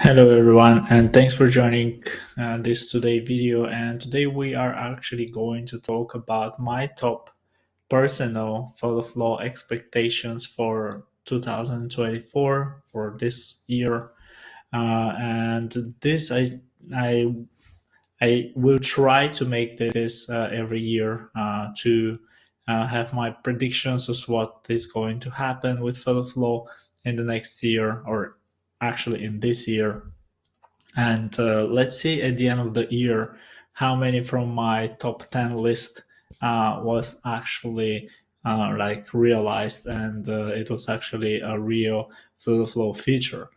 Hello everyone, and thanks for joining this today video. And today we are actually going to talk about my top personal follow flow expectations for 2024 for this year. And this I I will try to make this every year to have my predictions of what is going to happen with follow flow in the next year, or actually in this year. And let's see at the end of the year how many from my top 10 list was actually like realized, and it was actually a real flow feature.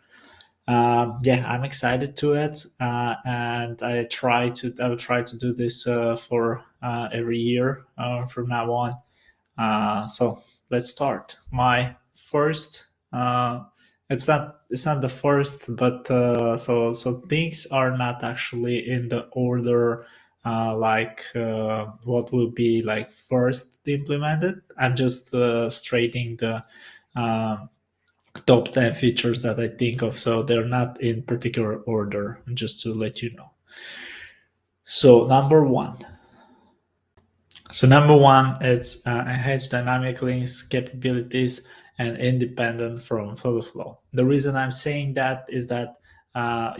Yeah, I'm excited to it, and I will try to do this for every year from now on. So let's start. My first, it's not the first, but so things are not actually in the order like what will be like first implemented. I'm just straightening the uh, top 10 features that I think of, so they're not in particular order. Just to let you know. So number one, it's enhanced dynamic links capabilities and independent from flow. The reason I'm saying that is that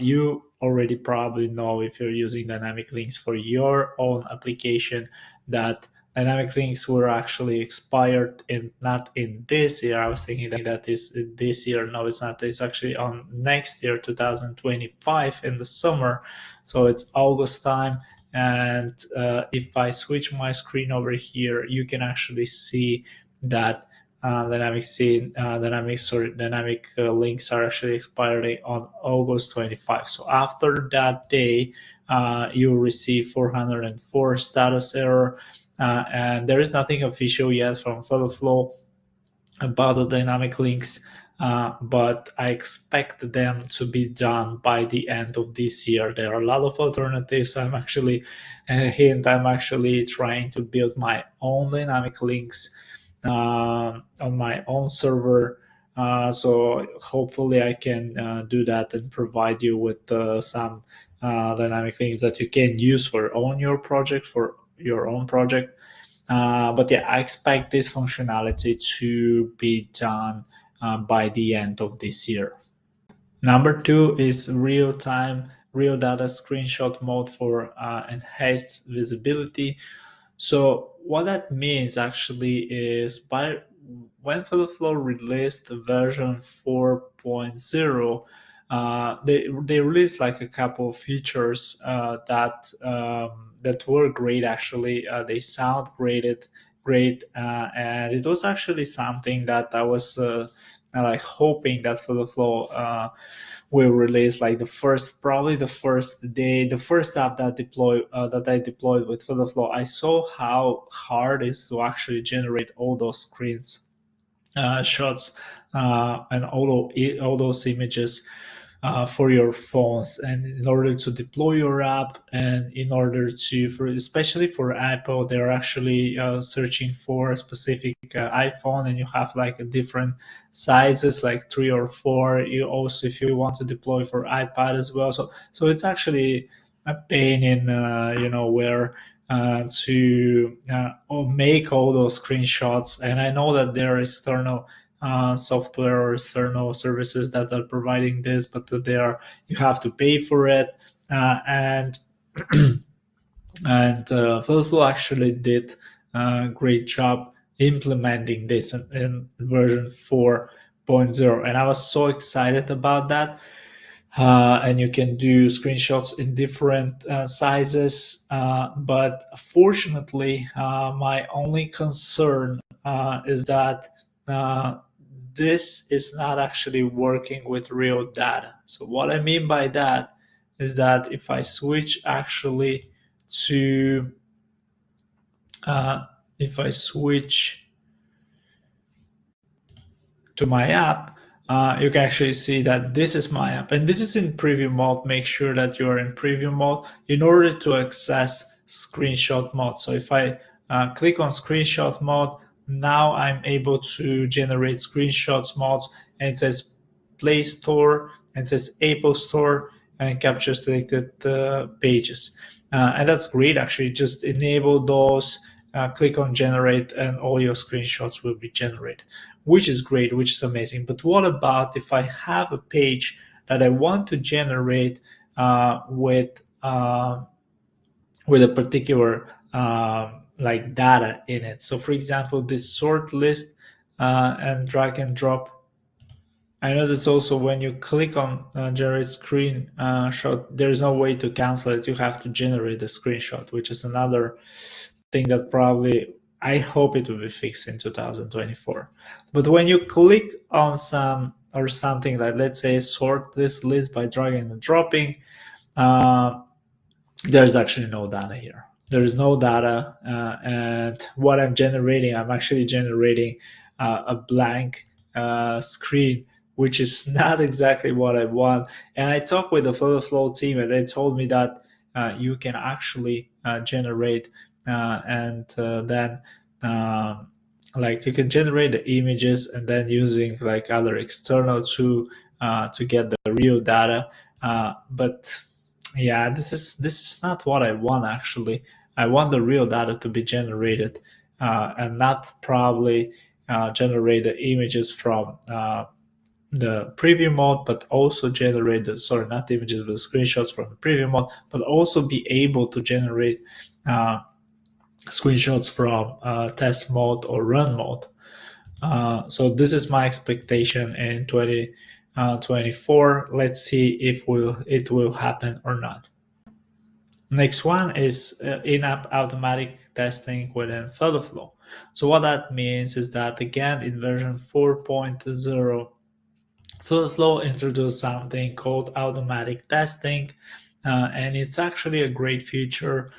you already probably know, if you're using dynamic links for your own application, that dynamic links were actually expired in not in this year. I was thinking that is this year. No, it's not. It's actually on next year, 2025, in the summer. So it's August time, and if I switch my screen over here, you can actually see that dynamic links are actually expiring on August 25. So after that day, you will receive 404 status error, and there is nothing official yet from Flow about the dynamic links, but I expect them to be done by the end of this year. There are a lot of alternatives. I'm actually trying to build my own dynamic links on my own server. So hopefully I can do that and provide you with some dynamic links that you can use for your own project. But yeah, I expect this functionality to be done by the end of this year. Number two is real data screenshot mode for enhanced visibility. So what that means actually is, when Flow released version 4.0, they released like a couple of features that were great. Actually, they sound great, and it was actually something that I was like hoping that Flow will release, like probably the first day, the first app that I deployed with Flow. I saw how hard it is to actually generate all those screens shots and all those images for your phones, and in order to deploy your app, and in order to, especially for Apple, they're actually searching for a specific iPhone, and you have like a different sizes, like 3 or 4. You also, if you want to deploy for iPad as well, so it's actually a pain in where to make all those screenshots. And I know that there are external software or external services that are providing this, but you have to pay for it. And Flow actually did a great job implementing this in version 4.0, and I was so excited about that. And you can do screenshots in different sizes. But fortunately, my only concern is that this is not actually working with real data. So what I mean by that is that if I switch actually to if I switch to my app, you can actually see that this is my app, and this is in preview mode. Make sure that you are in preview mode in order to access screenshot mode. So if I click on screenshot mode, now I'm able to generate screenshots modes, and it says Play Store and says Apple Store and capture selected pages. And that's great, actually. Just enable those, click on generate, and all your screenshots will be generated, which is great, which is amazing. But what about if I have a page that I want to generate with a particular like data in it? So, for example, this sort list and drag and drop. I notice also when you click on generate screenshot, there's no way to cancel it. You have to generate the screenshot, which is another thing that probably I hope it will be fixed in 2024. But when you click on some or something like, let's say, sort this list by dragging and dropping, uh, there's actually no data here. There is no data, and what I'm generating, I'm actually generating a blank screen, which is not exactly what I want. And I talked with the Flow team, and they told me that you can actually generate and then like you can generate the images and then using like other external to get the real data. But yeah, this is not what I want, actually. I want the real data to be generated, and not probably generate the images from the preview mode, but also generate the, sorry, not images, but screenshots from the preview mode, but also be able to generate uh, screenshots from test mode or run mode. So this is my expectation in 2024. Let's see if it will happen or not. Next one is in-app automatic testing within Flow. So what that means is that, again, in version 4.0, Flow introduced something called automatic testing, and it's actually a great feature.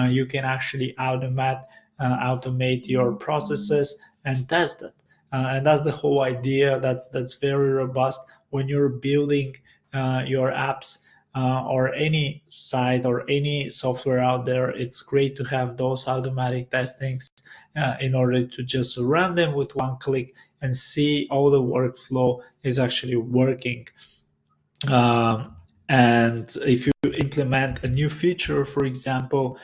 You can actually automate your processes and test it, and that's the whole idea. That's very robust when you're building your apps or any site or any software out there. It's great to have those automatic testings in order to just run them with one click and see all the workflow is actually working. Um, and if you implement a new feature, for example,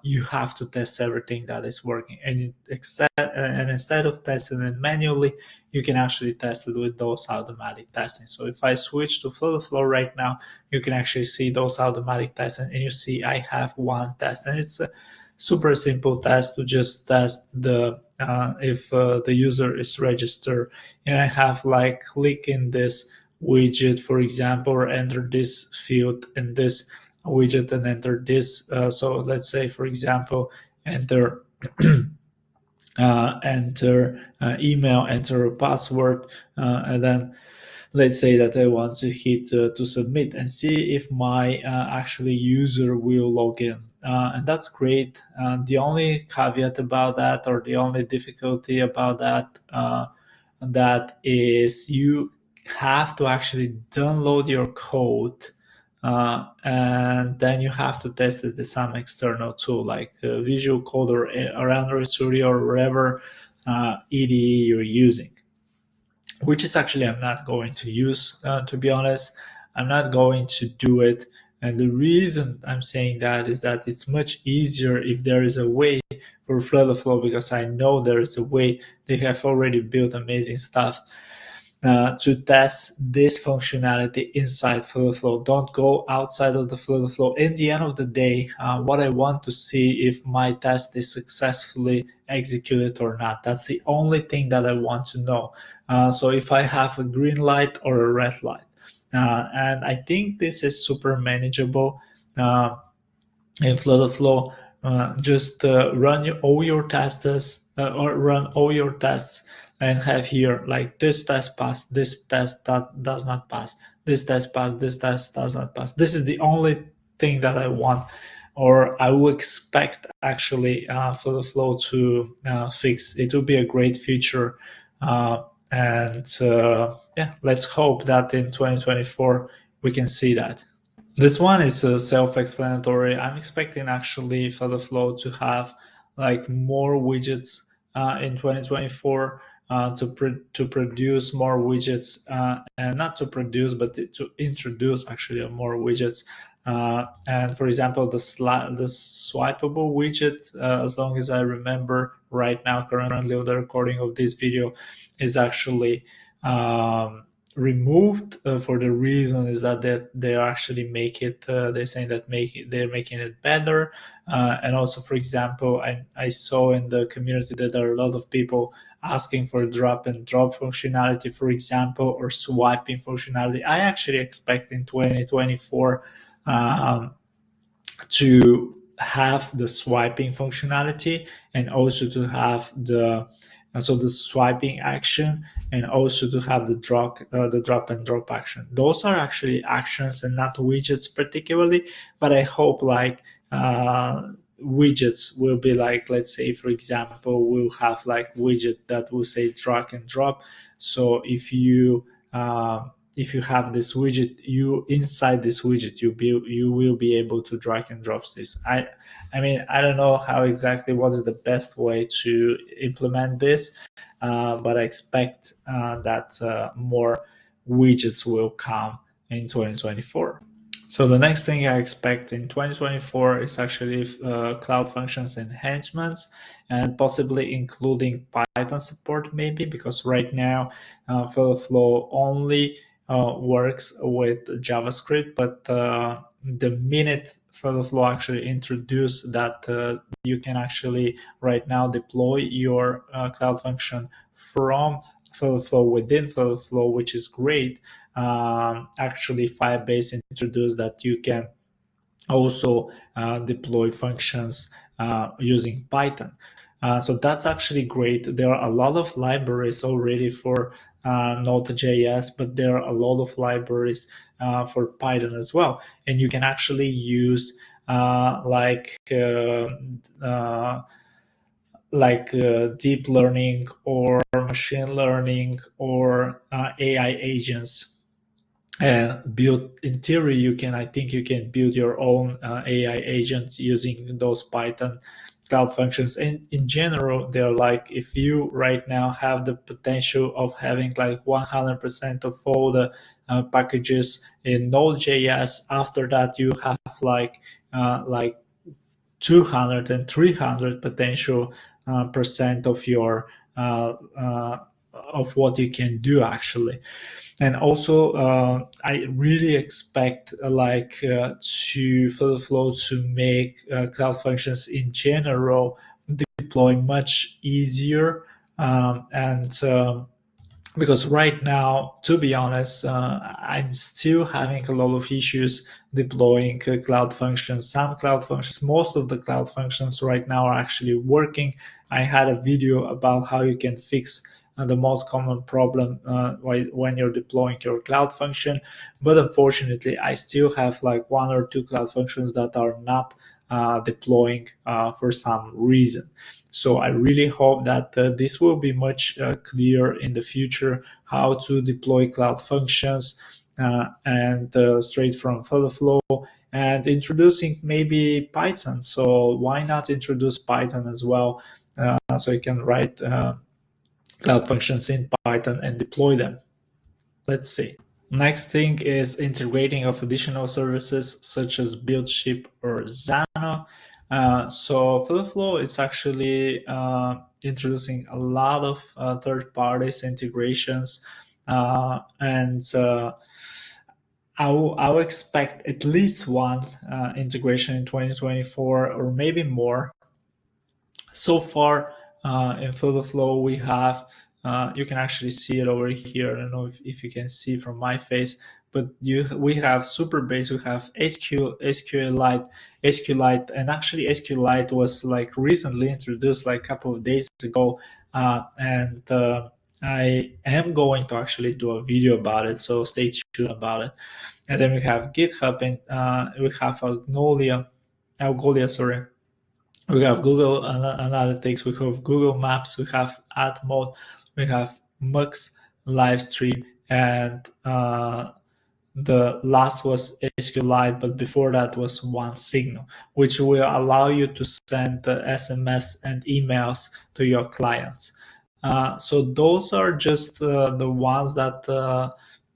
you have to test everything that is working. And instead of testing it manually, you can actually test it with those automatic testing. So if I switch to Flow right now, you can actually see those automatic testing, and you see I have one test, and it's a super simple test to just test the if the user is registered. And I have like click in this widget, for example, or enter this field in this widget and enter this. So let's say, for example, enter enter email, enter a password, and then let's say that I want to hit to submit and see if my actually user will log in. And that's great. The only caveat about that, or the only difficulty about that, that is you have to actually download your code, and then you have to test it with some external tool like Visual Code or Android Studio or whatever IDE you're using, which is actually I'm not going to use, to be honest. I'm not going to do it. And the reason I'm saying that is that it's much easier if there is a way for Flow, because I know there is a way. They have already built amazing stuff to test this functionality inside Flow. Don't go outside of the Flow. In the end of the day, what I want to see if my test is successfully executed or not. That's the only thing that I want to know. So if I have a green light or a red light. And I think this is super manageable in Flow. Just run all your tests or run all your tests and have here like this test pass, this test that does not pass, this test pass, this test does not pass. This is the only thing that I want, or I would expect actually Flow to fix. It will be a great feature, and yeah, let's hope that in 2024 we can see that. This one is self-explanatory. I'm expecting actually for the Flow to have like more widgets in 2024. to produce more widgets, and not to produce, but to introduce actually more widgets. And for example, the swipeable widget, as long as I remember right now, currently with the recording of this video, is actually removed, for the reason is that they actually make it, they're saying that they're making it better. And also, for example, I saw in the community that there are a lot of people asking for drop and drop functionality, for example, or swiping functionality. I actually expect in 2024 um, to have the swiping functionality, and also to have the swiping action, and also to have the drop and drop action. Those are actually actions and not widgets particularly, but I hope like widgets will be like, let's say for example, we'll have like widget that will say drag and drop. So if you have this widget, you inside this widget, you will be able to drag and drop this. I mean, I don't know how exactly what is the best way to implement this, but I expect that more widgets will come in 2024. So the next thing I expect in 2024 is actually cloud functions enhancements, and possibly including Python support maybe, because right now Flow only works with JavaScript, but the minute Flow actually introduce that you can actually right now deploy your cloud function from Flow within Flow, which is great. Actually, Firebase introduced that you can also deploy functions using Python. So that's actually great. There are a lot of libraries already for Node.js, but there are a lot of libraries for Python as well. And you can actually use deep learning or machine learning or AI agents, and build, in theory you can, I think you can build your own AI agent using those Python cloud functions. And in general, they're like, if you right now have the potential of having like 100% of all the packages in Node.js, after that you have like 200 and 300 potential percent of your of what you can do actually. And also I really expect to for the Flow to make cloud functions in general deploy much easier, and because right now, to be honest, I'm still having a lot of issues deploying cloud functions. Some cloud functions, most of the cloud functions right now are actually working. I had a video about how you can fix the most common problem when you're deploying your cloud function. But unfortunately, I still have like one or two cloud functions that are not deploying for some reason. So I really hope that this will be much clearer in the future, how to deploy cloud functions and straight from Flow, and introducing maybe Python. So why not introduce Python as well, so you can write cloud functions in Python and deploy them. Let's see. Next thing is integrating of additional services such as build, ship, or Xano. So Flow is actually introducing a lot of third parties integrations, and I'll expect at least one integration in 2024 or maybe more. So far in Flow we have, you can actually see it over here. I don't know if you can see from my face, but we have Supabase, we have SQLite, and actually SQLite was like recently introduced like a couple of days ago, and I am going to actually do a video about it, so stay tuned about it. And then we have GitHub, and we have Algolia, sorry. We have Google Analytics, we have Google Maps, we have Ad Mode, we have Mux Livestream, and the last was SQLite, but before that was One Signal, which will allow you to send SMS and emails to your clients. So those are just the ones that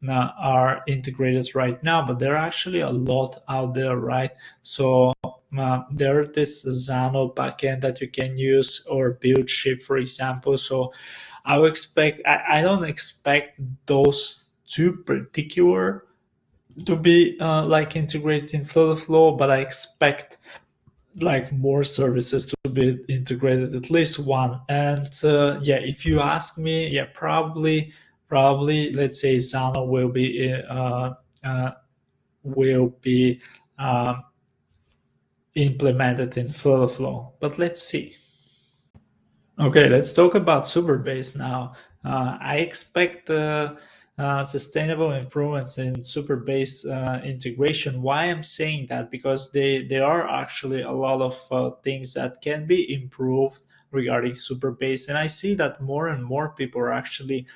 are integrated right now, but there are actually a lot out there, right? So there's this Xano backend that you can use, or build ship, for example. So I don't expect those two particular to be like integrated in Flow, but I expect like more services to be integrated, at least one. And yeah, if you ask me, yeah, probably let's say Xano uh, will be um, implemented in Flow, but let's see. Okay, let's talk about Superbase now. I expect sustainable improvements in Superbase integration. Why I'm saying that? Because there are actually a lot of things that can be improved regarding Superbase, and I see that more and more people are actually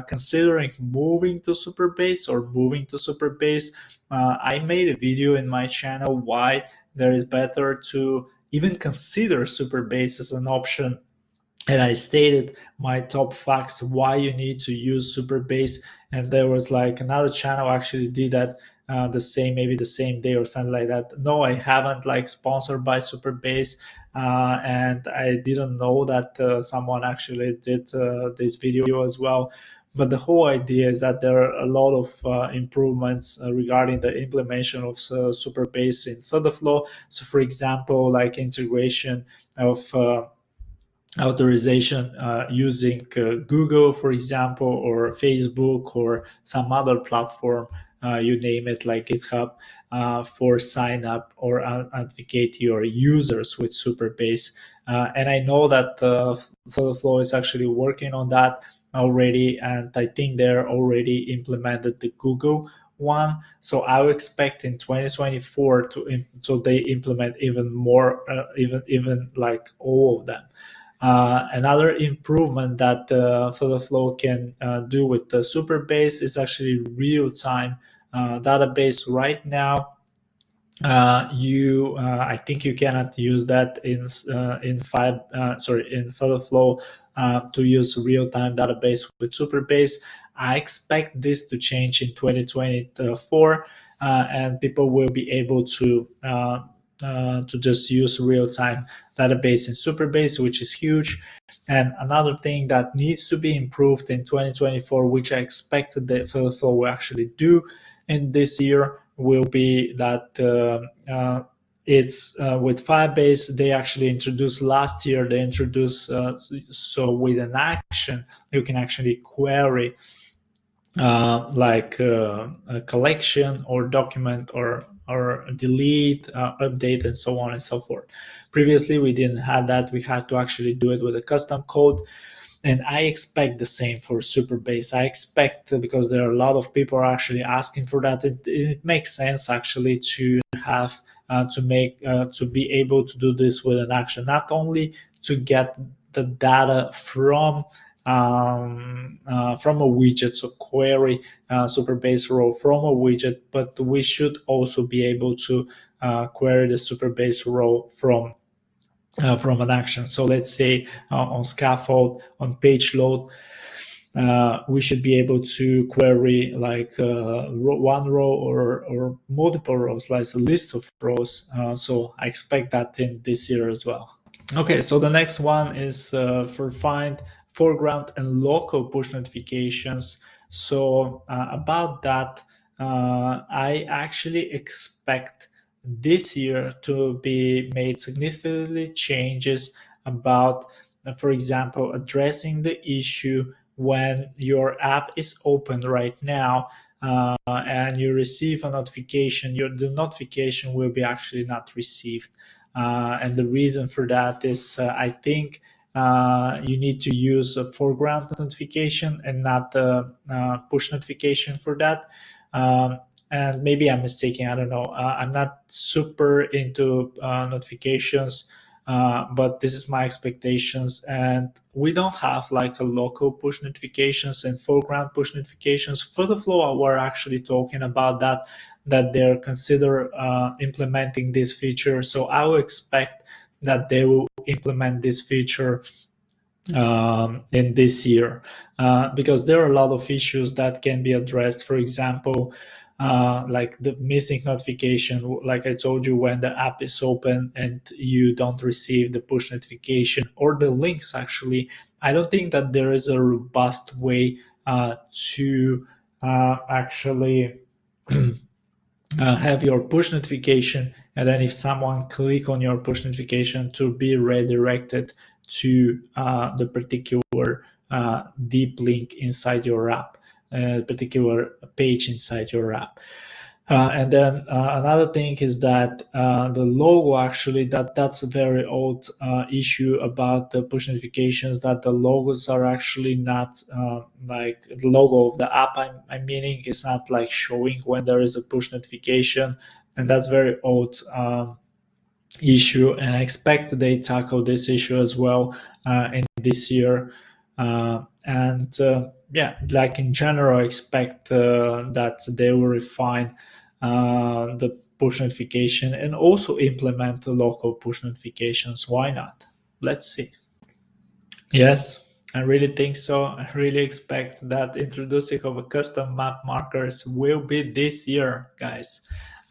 considering moving to Superbase or moving to Superbase. I made a video in my channel why there is better to even consider Superbase as an option, and I stated my top facts why you need to use Supabase. And there was like another channel actually did that the same, maybe the same day or something like that. No, I haven't like sponsored by Supabase, and I didn't know that someone actually did this video as well. But the whole idea is that there are a lot of improvements regarding the implementation of Supabase in Flow. So, for example, like integration of authorization using Google, for example, or Facebook, or some other platform, you name it, like GitHub, for sign up or authenticate your users with Superbase. And I know that Flow is actually working on that already, and I think they're already implemented the Google one. So I would expect in 2024 to they implement even more, even like all of them. Another improvement that Flow can do with the Superbase is actually real-time database. Right now, you I think you cannot use that in Flow to use real-time database with Superbase. I expect this to change in 2024, and people will be able to just use real-time database in Superbase, which is huge. And another thing that needs to be improved in 2024, which I expected that Flow will actually do in this year, will be that it's with Firebase. They actually introduced last year. They introduced so with an action you can actually query like a collection or document, or delete, update, and so on and so forth. Previously, we didn't have that. We had to actually do it with a custom code, and I expect the same for Superbase. I expect, because there are a lot of people are actually asking for that. It makes sense actually to have to be able to do this with an action, not only to get the data from a widget, so query Superbase row from a widget, but we should also be able to query the Superbase row from an action. So let's say on scaffold, on page load, we should be able to query like one row or multiple rows, like a list of rows. So I expect that in this year as well. Okay, so the next one is for find foreground and local push notifications. So about that, I actually expect this year to be made significantly changes about, for example, addressing the issue when your app is open right now, and you receive a notification. The notification will be actually not received, and the reason for that is I think you need to use a foreground notification and not the push notification for that. And maybe I'm mistaken. I don't know. I'm not super into notifications, but this is my expectations. And we don't have like a local push notifications and foreground push notifications. For the flow, we're actually talking about that they're consider implementing this feature. So I will expect that they will implement this feature in this year, because there are a lot of issues that can be addressed. For example, like the missing notification, like I told you, when the app is open and you don't receive the push notification, or the links actually. I don't think that there is a robust way to actually have your push notification, and then if someone click on your push notification, to be redirected to the particular deep link inside your app, particular page inside your app. And then another thing is that the logo, actually, that's a very old issue about the push notifications, that the logos are actually not like the logo of the app. I'm meaning is not like showing when there is a push notification, and that's very old issue. And I expect they tackle this issue as well in this year. And yeah, like in general, I expect that they will refine the push notification and also implement the local push notifications. Why not? Let's see. Yes, I really think so. I really expect that introducing of a custom map markers will be this year, guys.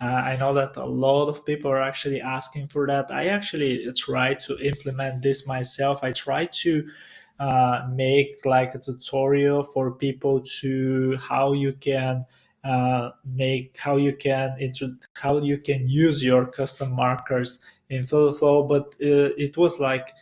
I know that a lot of people are actually asking for that. I actually try to implement this myself. I try to make like a tutorial for people to how you can make how you can use your custom markers in Flow, but it was like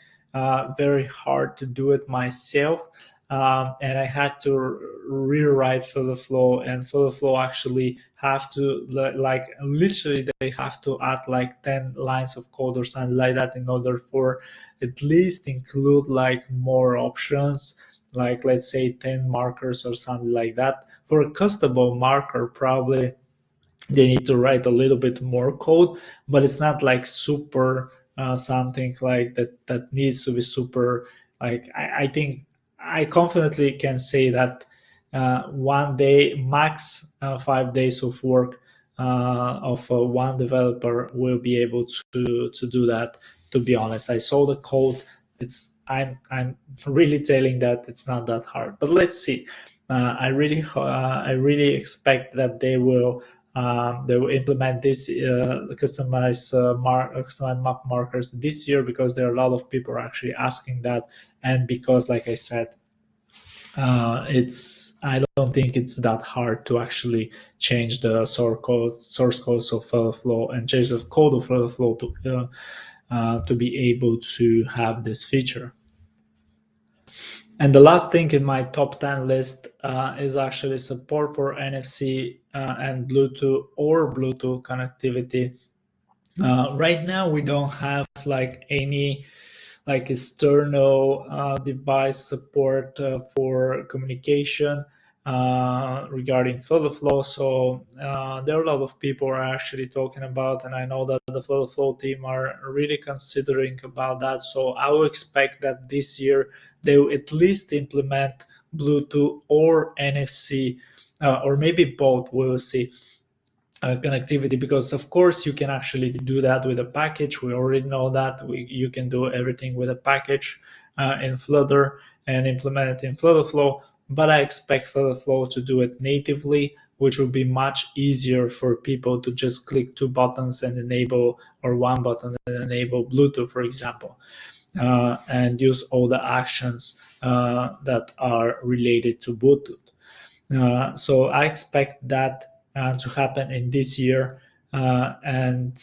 very hard to do it myself. And I had to rewrite for the flow, and for the flow actually have to like literally they have to add like 10 lines of code or something like that in order for at least include like more options, like let's say 10 markers or something like that. For a customable marker, probably they need to write a little bit more code, but it's not like super something like that needs to be super. Like I think I confidently can say that one day max 5 days of work of one developer will be able to do that. To be honest, I saw the code. I'm really telling that it's not that hard, but let's see. I really expect that they will implement this customized map markers this year, because there are a lot of people actually asking that, and because, like I said, it's I don't think it's that hard to actually change the source codes of Flow, and change the code of Flow to be able to have this feature. And the last thing in my top 10 list is actually support for NFC and Bluetooth connectivity. Right now, we don't have like any like external device support for communication regarding Flow. So there are a lot of people are actually talking about, and I know that the Flow team are really considering about that. So I will expect that this year they will at least implement Bluetooth or NFC, or maybe both. We will see connectivity, because of course you can actually do that with a package. We already know that you can do everything with a package in Flutter and implement it in Flutter Flow, but I expect Flutter Flow to do it natively, which will be much easier for people to just click two buttons and enable, or one button and enable Bluetooth, for example, and use all the actions that are related to Bluetooth. So I expect that to happen in this year, and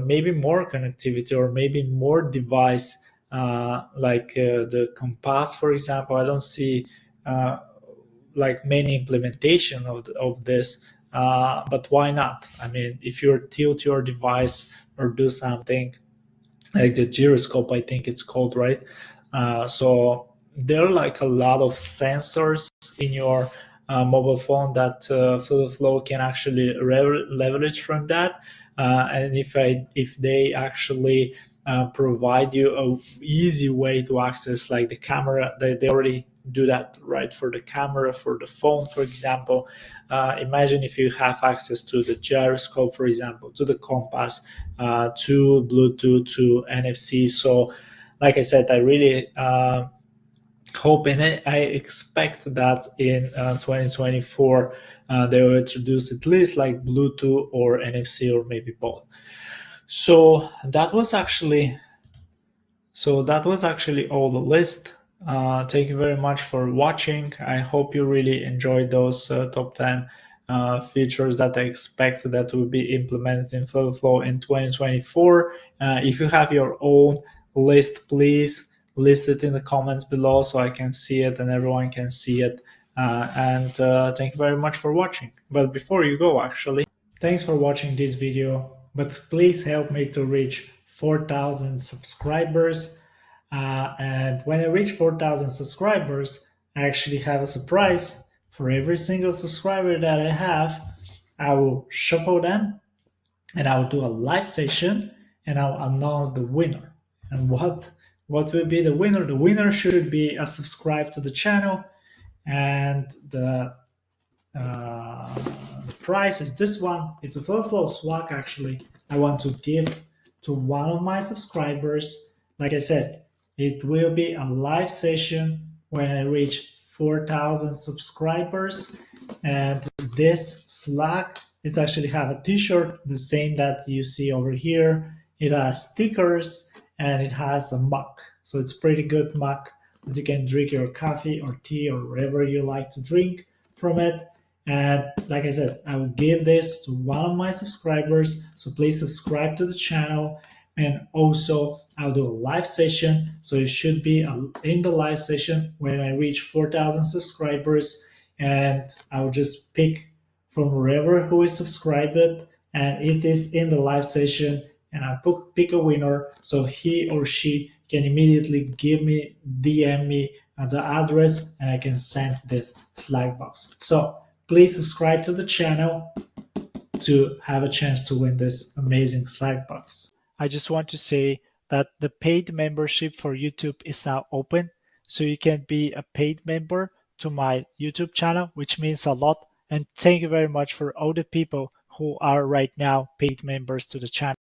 maybe more connectivity, or maybe more device, like the Compass, for example. I don't see like many implementation of this, but why not? I mean, if you tilt your device or do something like the gyroscope, I think it's called, right? So there are like a lot of sensors in your mobile phone that Flow can actually leverage from that. And if they actually provide you a easy way to access like the camera, they already do that, right? For the camera, for the phone, for example. Imagine if you have access to the gyroscope, for example, to the compass, to Bluetooth, to NFC. So, like I said, I really hoping it. I expect that in 2024 they will introduce at least like Bluetooth or NFC or maybe both. So that was actually all the list. Thank you very much for watching. I hope you really enjoyed those top 10 features that I expect that will be implemented in Flow in 2024. If you have your own list, please list it in the comments below so I can see it and everyone can see it. And thank you very much for watching. But before you go, actually, thanks for watching this video, but please help me to reach 4,000 subscribers. And when I reach 4,000 subscribers, I actually have a surprise for every single subscriber that I have. I will shuffle them and I will do a live session and I'll announce the winner. And what will be the winner? The winner should be a subscribe to the channel, and the price is this one. It's a Flow swag actually. I want to give to one of my subscribers. Like I said, it will be a live session when I reach 4,000 subscribers. And this Slack is actually have a t-shirt, the same that you see over here. It has stickers and it has a mug. So it's pretty good mug that you can drink your coffee or tea or whatever you like to drink from it. And like I said, I will give this to one of my subscribers. So please subscribe to the channel. And also, I'll do a live session. So it should be in the live session when I reach 4,000 subscribers. And I'll just pick from wherever who is subscribed. And it is in the live session. And I'll pick a winner so he or she can immediately DM me the address, and I can send this Slack box. So please subscribe to the channel to have a chance to win this amazing Slack box. I just want to say that the paid membership for YouTube is now open, so you can be a paid member to my YouTube channel, which means a lot. And thank you very much for all the people who are right now paid members to the channel.